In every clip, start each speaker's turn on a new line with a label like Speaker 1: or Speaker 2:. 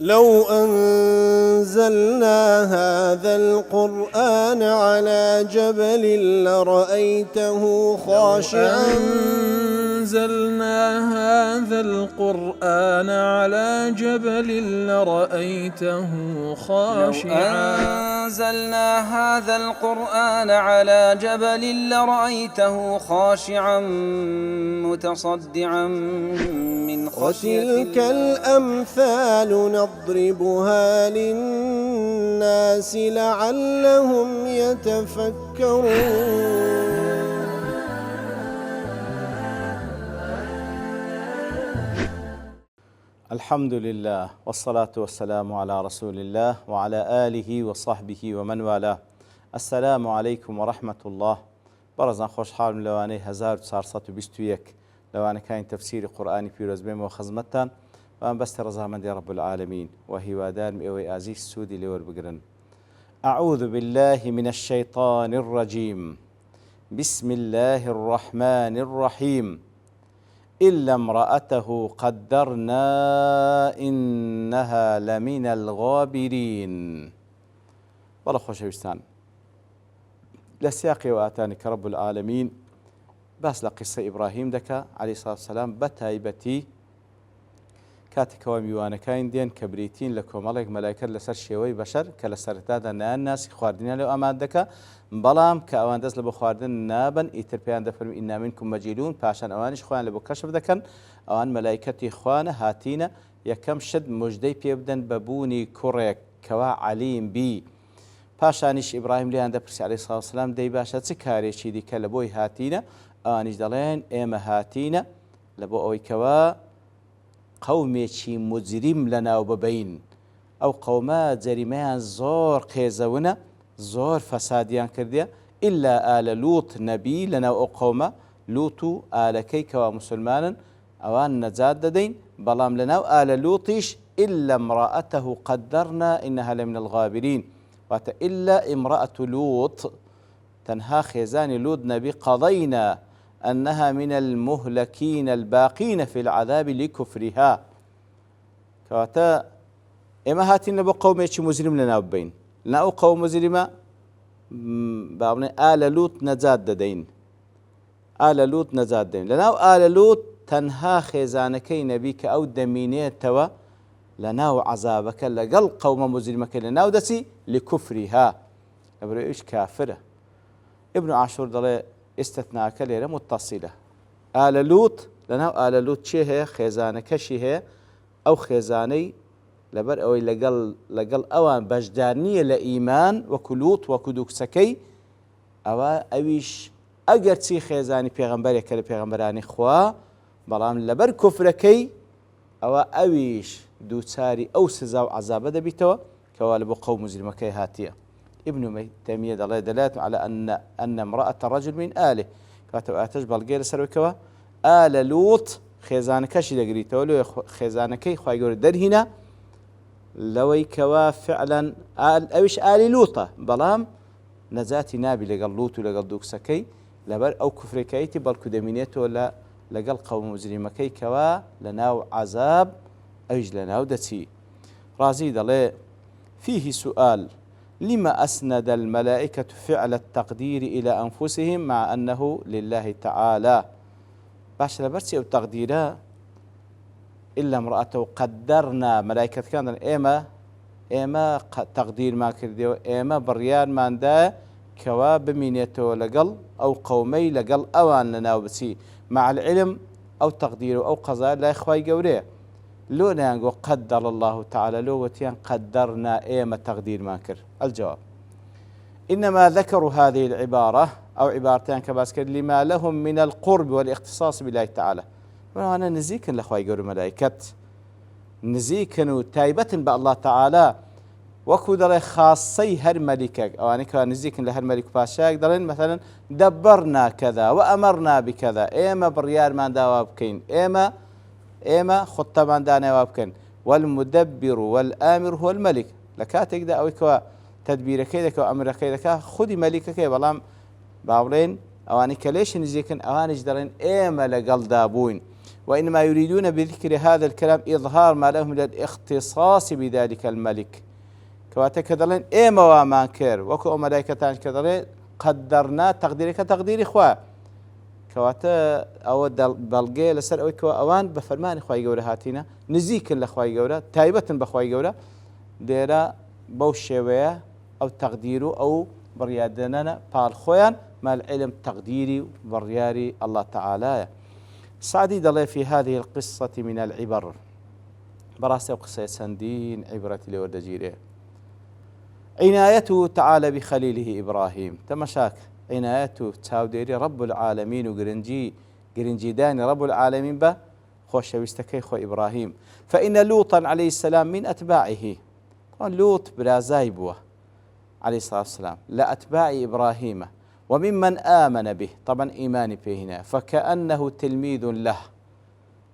Speaker 1: لو أنزلنا هذا القرآن على جبل لرأيته خاشعا
Speaker 2: أنزلنا هذا القرآن على جبل لرأيته خاشعا
Speaker 3: أنزلنا هذا القرآن على جبل لرأيته خاشعا متصدعا من خشية
Speaker 1: وتلك الأمثال نضربها للناس لعلهم يتفكرون.
Speaker 4: الحمد لله والصلاة والسلام على رسول الله وعلى آله وصحبه ومن والاه. السلام عليكم ورحمة الله. برزان خوش حال لواني 1421 لواني كاين تفسير قرآني بيروز بيم وخزمتان وان بست رزامن دي رب العالمين وهي وادار مئوي عزيز سودي لور بقرن. أعوذ بالله من الشيطان الرجيم. بسم الله الرحمن الرحيم. إلا امرأته قدرنا إنها لمن الغابرين. والله خوش ويستان لسياقي وآتانك رب العالمين باس لقصة إبراهيم دكا عليه الصلاة والسلام بتايبتي كاتك وميوانا كاين دين كبريتين لكم ملائكة لسر شيوي بشر كالسرتادا الناس خواردين لو أمان دكا بلام كأوان دز لبو خواردن نابن إتربيان دفرم إنا منكم مجيلون باشان أوانش خوان لبو كشف دكن أوان ملائكتي خوان هاتينا يكم شد مجدي بيبدن ببوني كوريك كوا عليم بي پاشانیش ئیبراهیم لیان دەپرسی عەلەیهی سڵاو وسەلام دەی باشە چ کارێکی دیکە لە بۆی هاتینە؟ ئەوانیش دەڵێن ئێمە هاتینە لە بۆ ئەوەی کەوا قەومێکی موجریم لەناو ببەین. ئەو قەومە جەریمەیان زۆر قێزەونە زۆر فەسادیان کردیە ئیلا ئالە لووت نەبی لەناو ئەو قەومە لووت و ئالەکەی کەوا موسڵمانن ئەوان نەجات دەدەین بەڵام لەناو ئالە لووتیش ئیلا امرأته قدرنا إنها لمن الغابرين وات إلا امرأة لوط تنها خيزان لوط نبي قضينا أنها من المهلكين الباقين في العذاب لكفرها كواتا إما هاتين لبو قوميش مجرم لنا بين لنا أو قوم مجرمة بابني آل لوط نجات دين آل لوط نجات دين لنا آل لوط تنها خيزانكي نبيك أو دمينية توا لناو عذابك لقل قوم مجرمك لناو دسي لكفرها أبرو إيش كافرة. ابن عاشور ضل استثناء كليرة متصلة. آل لوط لناو آل لوط شيء خزانة كشيء أو خزاني لبر أو لقل أوان بجدانية لإيمان وكلوط وكدوك سكي أويش أجرتي خزاني بيغمبري كلا بيغمبراني خوا بلام لبر كفركي أويش دوتاري أو سزا وعذاب دبيتوا كوالب قوم مجرمكي هاتية. ابن تيمية دلالة على أن امرأة رجل من آله كاتب أتجبل غير سروي آل لوط خزانكش دقريتوا لو خزانكي خواي يقول درهنا لوي كوا فعلا أويش آل لوطة بلام نزاتي نابي لقل لوط ولقل دوك سكي لبر أو كفركيتي بل كدمينيتو ولا لقل قوم مجرمكي كوا لناو عذاب أيج لناو دتي رازي دلي فيه سؤال لما أسند الملائكة فعل التقدير إلى أنفسهم مع أنه لله تعالى باش لبرسي أو تقديرا إلا امرأته قدرنا ملائكة كان إما تقدير ما كرديو إما بريان ما دا كواب مينيتو لقل أو قومي لقل أوان لناو بسي مع العلم أو تقدير أو قضاء لا إخواي قوريه لو نانقو قدر الله تعالى لو وتيان قدرنا إيما تقدير ماكر. الجواب إنما ذكروا هذه العبارة أو عبارتين كباسكر لما لهم من القرب والاختصاص بالله تعالى. وأنا نزيكن لأخوة يقولوا ملائكة نزيكن تايبة بالله تعالى وكودر خاصي هر ملكك أو أنا كان نزيكن لهر ملك باشاك درين مثلا دبرنا كذا وأمرنا بكذا إيما بريار ما داوابكين إما خطة من دانا وابكن والمدبر والآمر هو الملك لكاتك دا أو كوا تدبير كيدك وأمر كيدك خذي ملكك بلام باورين أواني كليش نزيكن أواني جدرين إما لقل دابوين وإنما يريدون بذكر هذا الكلام إظهار ما لهم من الاختصاص بذلك الملك كواتا كدلين إيما وامان كير وكو ملائكتان كدلين قدرنا تقديرك تقدير إخوة كواتا أو بلغي لسر أو كوا أوان بفرمان إخوة قولة هاتينا نزيك لأخوة قولة تايبة بأخوة قولة ديرا بوشيوية أو تقديرو أو بريادنا بالخوان ما العلم تقديري برياري الله تعالى. سعدي دلي في هذه القصة من العبر براسي وقصة سندين عبرة لوردجيره عنايته تعالى بخليله إبراهيم تمشاك عنايته تاوديري رب العالمين وقرنجي داني رب العالمين به خوش ويستكي خو إبراهيم فإن لوطا عليه السلام من أتباعه لوط برازايبوه عليه الصلاة والسلام لأتباع إبراهيم وممن آمن به طبعا إيماني به هنا فكأنه تلميذ له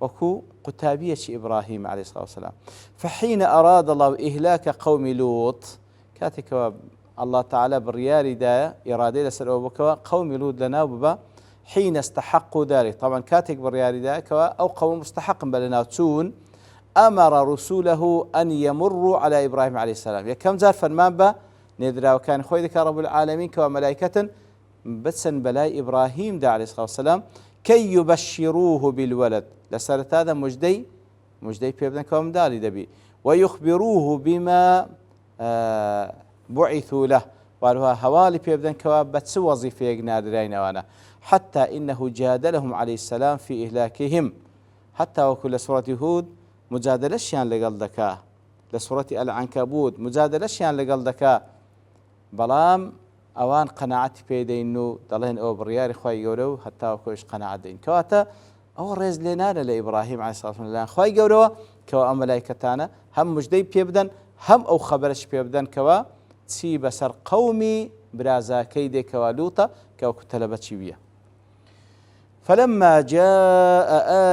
Speaker 4: وكو قتابية إبراهيم عليه الصلاة والسلام. فحين أراد الله إهلاك قوم لوط كاتك الله تعالى بالريار دا إرادة لسر قوم لوط لنا وبا حين استحقوا ذلك طبعا كاتك بالريار دا أو قوم مستحق بلنا تسون أمر رسوله أن يمروا على إبراهيم عليه السلام يكم زار فرمان با ندرا وكان خوي ذكر رب العالمين كملائكة بسن بلاي إبراهيم دا عليه الصلاة والسلام كي يبشروه بالولد لسرت هذا مجدي بيبدن كوم دالي دبي ويخبروه بما بعثوا له وهو هوالي بيبدن كواب بتس وظيفة يقنادرين وانا حتى إنه جادلهم عليه السلام في إهلاكهم حتى وكل سورة هود مجادلة شيان لقل دكا لسورة العنكبوت مجادلة شيان لقل دكا بلام اوان قناعتي بيدينو دلين او برياري خوي يقولوا حتى وكوش قناعة دين كواتا او ريز لنا لإبراهيم عليه الصلاة والسلام خوي يقولوا كوا ملائكتانا هم مجدي بيبدن هم او خبرش بيبدن كوا تسي بسر قومي برازا كيدي كوا لوطا كوا كتلبت شبيه فلما جاء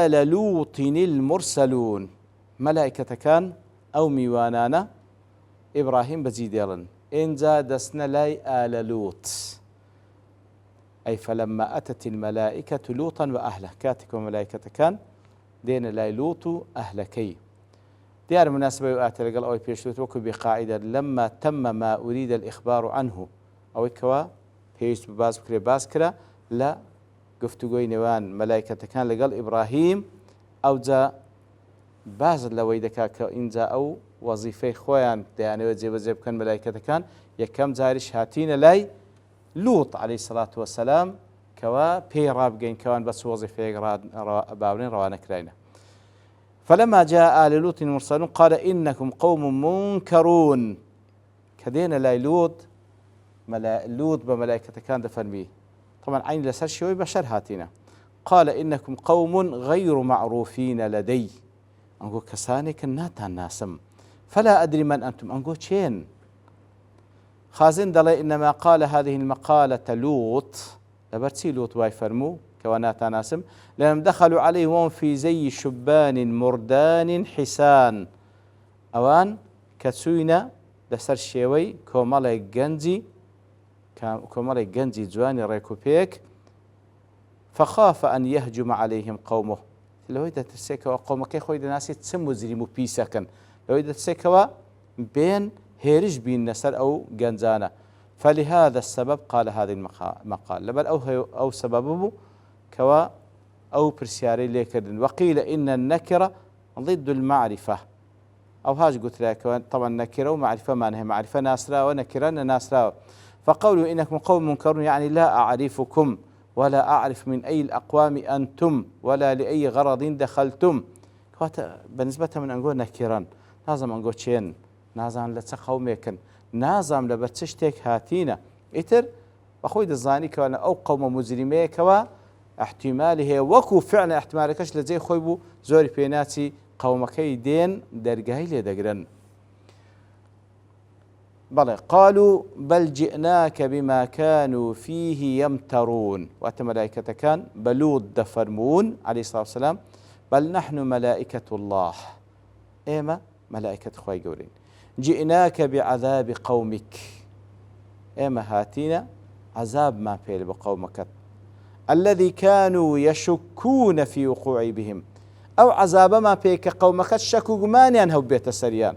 Speaker 4: آل لوط المرسلون ملائكة كان او ميوانانا إبراهيم بزيديلن إنجا دسنا لاي آل لوط أي فلما أتت الملائكة لوطا وأهله كاتك وملائكة كان دين لاي لوط أهلكي ديار مناسبة يؤتي لقل أو بيشتوت وكو بقاعدة لما تم ما أريد الإخبار عنه أو كوا بيشت باسكرا لا قفتقوي نوان ملائكة كان لقل إبراهيم أو جا باز لويدك إنجا أو وظيفة خوان يعني وزيب كان ملائكة كان يكم زارش هاتين لاي لوط عليه الصلاة والسلام كوا بيراب جين كوان بس وظيفة بابرين روانك رينا فلما جاء آل لوط المرسلون قال إنكم قوم منكرون كدين لاي لوط لوط بملائكة كان دفن بيه طبعا عين لسر شوي بشر هاتينا قال إنكم قوم غير معروفين لدي أنقول كسانك الناتان ناسم فلا أدري من أنتم أنقول شين خازن دلي إنما قال هذه المقالة لوط لبرتي لوط وايفرمو كوناتا ناسم لأنهم دخلوا عليه وهم في زي شبان مردان حسان أوان كتسوينا لسر شيوي كومالي جنزي جواني ريكوبيك فخاف أن يهجم عليهم قومه لو إذا تسيكوا قومك يا خوي ناسي تسمو زريمو بيسكن لو إذا تسيكوا بين هيرج بين نسر أو جنزانة فلهذا السبب قال هذه المقال لبل أو سببه كوا أو برسياري ليكردن وقيل إن النكرة ضد المعرفة أو هاج قلت لك طبعا نكرة ومعرفة ما نهي معرفة ناسرة ونكرة ناسرة فقولوا إنكم قوم منكرون يعني لا أعرفكم ولا أعرف من أي الأقوام أنتم ولا لأي غرض دخلتم بالنسبة من أنقول نكرا لازم أنقول شين نازم لتقوميكن نازم لبتشتك هاتينا إتر أخوي الزاني كوانا أو قوم مجرمي كوا احتماله وكو فعلا احتمالكش لزي خويبو زوري بيناتي قومكي دين درقاي لدقرن بلى قالوا بل جئناك بما كانوا فيه يمترون وأتى ملائكة كان بلود دفرمون عليه الصلاة والسلام بل نحن ملائكة الله إيما ملائكة خوي قولين جئناك بعذاب قومك إيما هاتينا عذاب ما فيه بقومك الذي كانوا يشكون في وقوع بهم ئەو عەزابەمان پێ کە قەومەکەت شەک و گومانیان هەو بێتە سەریان.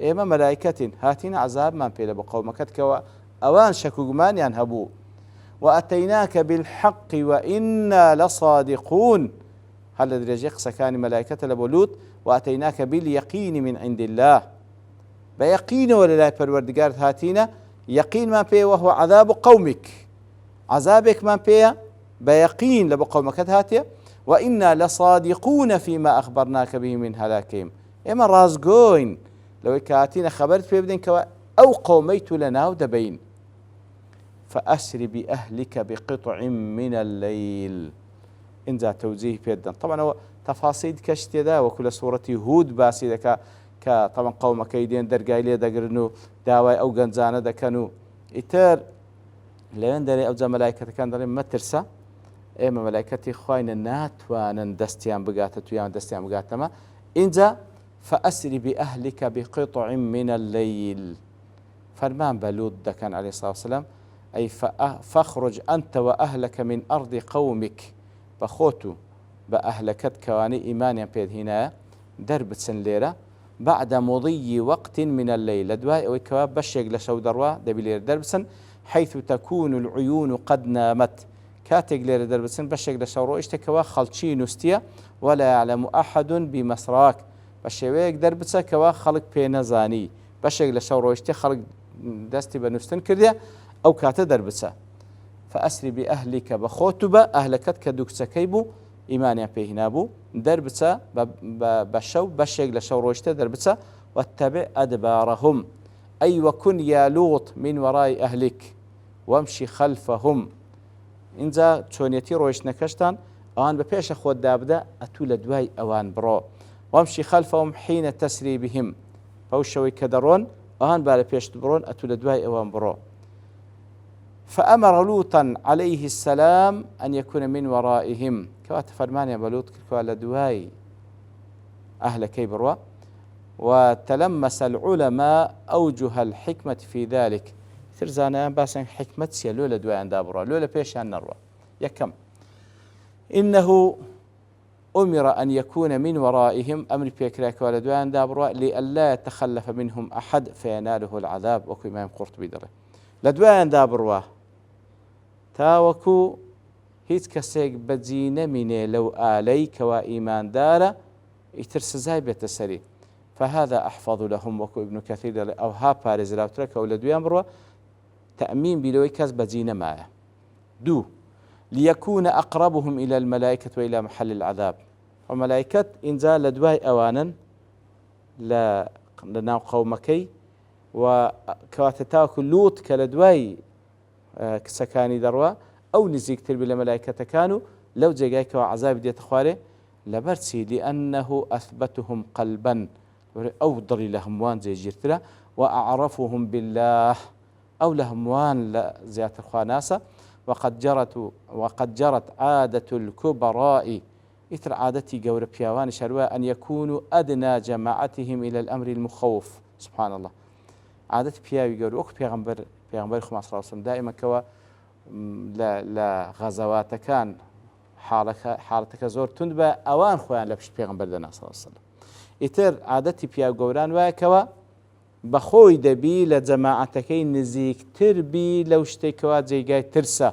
Speaker 4: ئێمە مەلایکەتین هاتینە عەزابمان پێ لە بۆ قەومەکەت کەەوە ئەوان شەک و گومانیان هەبوو. وأتيناك بالحق وإنا لصادقون هل درجة قسكان ملائكة لبولوت وأتيناك باليقين من عند الله بيقين ولا لا پروردگار هاتينا يقين ما بيه وهو عذاب قومك عذابك ما بيه بيقين لبو قومك هاتيا وإنا لصادقون فيما أخبرناك به من هلاكهم إما رازقوين لو كاتينا خبرت بيبدين كوا أو قوميت لنا ودبين فأسر بأهلك بقطع من الليل إنزا توزيه بيدن. طبعا هو تفاصيل كشتي ذا وكل سورة هود باسي ذكا طبعا قوم كيدين درقاي لي دقرنو داواي أو قنزانة دا كانوا إتر لين داري أو زا ملايكة كان داري ما ترسى إما ملايكتي خوين النات وانا دستيان بقاتت ويان دستيان بقاتما إنزا فأسر بأهلك بقطع من الليل فرمان بلود دا كان عليه الصلاة والسلام أي فاخرج أنت وأهلك من أرض قومك بخوتو بأهلكت كواني إيمانيا بيد هنا درب سنليرة بعد مضي وقت من الليل لدواء وكواب بشيق لشو دروا دبلير دربسن حيث تكون العيون قد نامت كاتق لير دربسن بشيق لشو روئشت كوا خلشي نستيا ولا يعلم أحد بمسراك بشيق دربسا كوا خلق بينزاني بشيق لشو روئشت خلق دستي بنستن كرديا أو كاتا دربسا فأسري بأهلك بخوتبة أهلكت كدوكسكيبو إيمانيا بيهنابو دربسا بشو بشيق لشو روشتا دربسا واتبع أدبارهم أي وكن يا لوط من وراء أهلك وامشي خلفهم إنزا تشونيتي روش نكشتان أوان ببيش أخوة دابدا أتولى دواي أوان برو وامشي خلفهم حين تسري بهم فوشوي كدرون أوان بالبيش تبرون أتولى دواي أوان برو فأمر لوطا عليه السلام أن يكون من ورائهم كوات فرمان يا بلوط كوالا دواي أهل كيبروا وتلمس العلماء أوجه الحكمة في ذلك ترزانا باسن حكمة سيا لولا دواي عند أبروا لولا بيش عن نروى يكم إنه أمر أن يكون من ورائهم أمر بيكراك ولا دواي عند أبروا لئلا يتخلف منهم أحد فيناله العذاب وكو إمام قرطبي دره لدواي عند أبروا تاوكو هیچ کەسێک بەجی نەمینێ لەو ئالەی کەوا ئیماندارە ئیتر سزای بێتە سەری فهذا أحفظ لهم وەکو ابن كثير دەڵێ ئەوها پارێزراوترە کە لە دوایان بڕوە تەئمین بیلەوەی کەس بەجی نەمایە. دوو ليكون أقربهم إلى الملائكة وإلى محل العذاب وملائكة إنزا لدواي أوانا لناو قومكي وكواتتاوكو لوط كلدواي سكاني دروا أو نزيك تربي لملائكة كانوا لو جايك وعذاب ديت خواري لبرسي لأنه أثبتهم قلبا أو ضري لهم وان زي جيرتلا وأعرفهم بالله أو لهم وان زيادة الخواناسة وقد جرت عادة الكبراء إثر عادتي قور بيوان شروا أن يكونوا أدنى جماعتهم إلى الأمر المخوف سبحان الله عادة بياوي قور وك بيغمبر خمس صلى الله عليه وسلم دائما كوا لا غزوات كان حالتك زور تندبا أوان خوان لبشت بيغمبر دنا صلى الله عليه وسلم إتر عادتي بياو قوران واكوا بخوي دبي لجماعتكي نزيك تربي لو اشتكوا زي جاي ترسى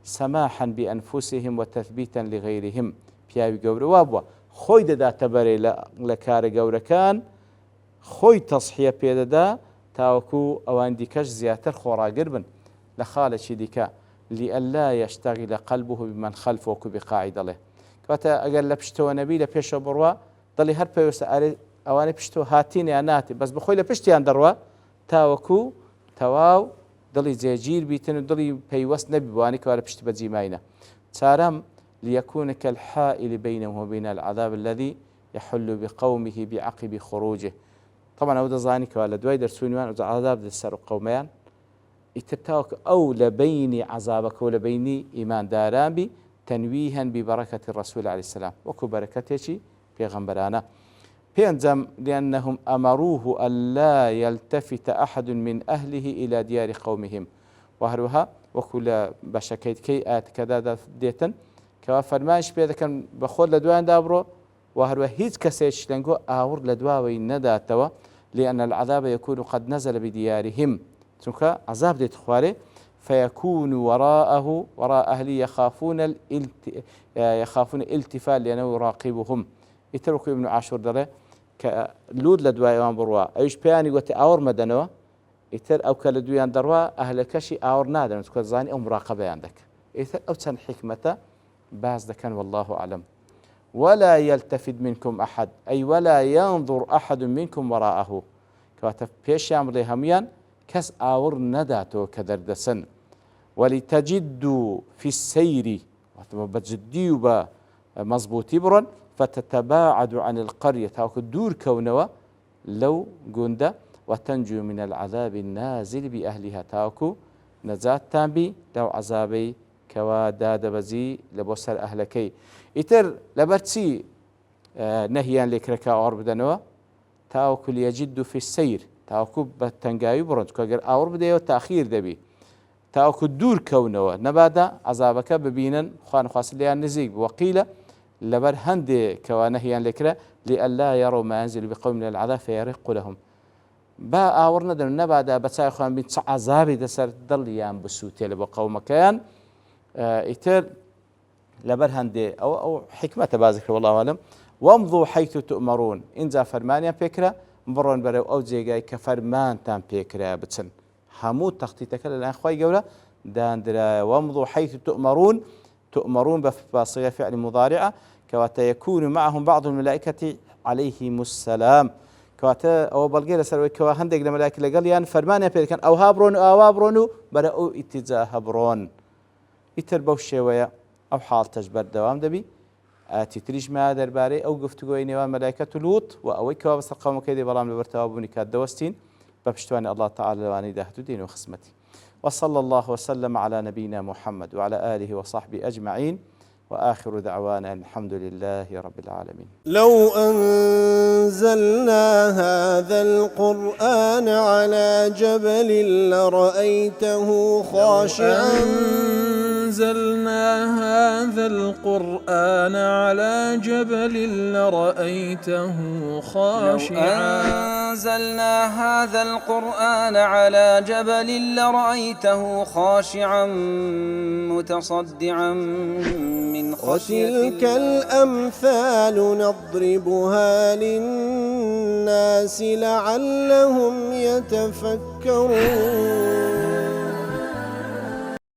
Speaker 4: سماحا بأنفسهم وتثبيتا لغيرهم بياوي قور وابوا خوي دا تبري لكار قور كان خوي تصحية بيدا تاوكو أوان ديكاش زياتر خورا قربن لخالة شديكا لألا يشتغل قلبه بمن خلفه بقاعدة له كواتا أقل لبشتو نبي لبيشو بروا ضلي هر بيوس أواني بشتو هاتيني أناتي بس بخوي لبشتي عن دروا تاوكو تواو ضلي زيجير بيتن ضلي بيوس نبي بواني كوالا بشتي بزيماينا تارم ليكون كالحائل بينه وبين العذاب الذي يحل بقومه بعقب خروجه طبعا أودا زاني كوالا دواي درسوني وان عذاب دسر قوميان اتبتاوك أو لبين عذابك ولبين إيمان داران بي تنويها ببركة الرسول عليه السلام وكو بركته بيغمبرانا بينزم لأنهم أمروه ألا يلتفت أحد من أهله إلى ديار قومهم وهروها وكل بشكيت كي آت كذا ديتن كوا فرمانش بيذا كان بخول لدوان دابرو وهروە هیچ کەسێک لەنگۆ ئاور لە دواوەی نەداتەوە لأن العذاب يكون قد نزل بديارهم چونکە عذاب دێت خوارێ فيكون وراء أهلي يخافون الالتفات لأنه يراقبهم يتركوا ابن عاشور دەڵێ کە لود لە دوایەوان بڕوا ئەویش پێیانی گوتە ئاور مەدەنەوە ئیتر ئەو کە لە دویان دەڕوا ئەهلەکەشی ئاور نادەن چونکە زانی ئەو مراقبەیان دەکە ئیتر ئەو چەند حکمەتە باز دەکەن والله أعلم ولا يلتفت منكم أحد أي ولا ينظر أحد منكم وراءه كواتە پێشیان بڵێ هەمویان کەس ئاور نەداتەوە کە دەردەسن ولتجدوا في السير بجدي وبمضبوطي برن فتتباعد عن القرية تاوكو دور كونوا لو قندا وتنجو من العذاب النازل بأهلها تاوكو نزات تامبي لو عذابي كوا داد بزي لبوسر أهلكي إتر لبرتسي نهيان لكركا أور بدنوا تاوكو ليجد في السير تاوكو بتنجاوي برن كاجر أور بديو تأخير دبي تاوكو دور كونوا نبادا عذابك ببينا خوان خاصليان نزيق وقيل لبر هندي كوانهيان لكرا لئلا يروا ما ينزل بقوم من العذاب فيرق لهم با آورنا دن نبادا بتاعي خوان بين عذابي دسر ضليان بسوتي لبا قوم كيان إتر لبر هندي أو حكمة بازك والله أعلم وامضوا حيث تؤمرون إنزا فرمانيا بيكرا مبرون برو أو زيغاي كفرمان تام بيكرا بتسن همو تخطيتك للآن خواهي قولا داندرا وامضوا حيث تؤمرون بصيغة فعل مضارعة كواتا يكون معهم بعض الملائكة عليهم السلام كواتا أو بلغير سروي كوا هندق الملائكة لقال يان فرمانيا بيكرا أو هابرون أو هابرون برأوا اتجاه هبرون يتربوا الشيوية أو حال تجبر دوام دبي تتريج ما درباري أو قفتقوا نيوان ملائكة لوط وأوي كوا بس القوم كيدي برام لبرتوابوني كاد دوستين بابشتوان الله تعالى واني دهدو دين وخصمتي وصلى الله وسلم على نبينا محمد وعلى آله وصحبه أجمعين وآخر دعوانا الحمد لله رب العالمين
Speaker 1: لو أنزلنا هذا القرآن على جبل لرأيته خاشعا
Speaker 2: أنزلنا هذا القرآن على جبل لرأيته خاشعا
Speaker 3: أنزلنا هذا القرآن على جبل لرأيته خاشعا متصدعا من خشية
Speaker 1: وتلك الأمثال نضربها للناس لعلهم يتفكرون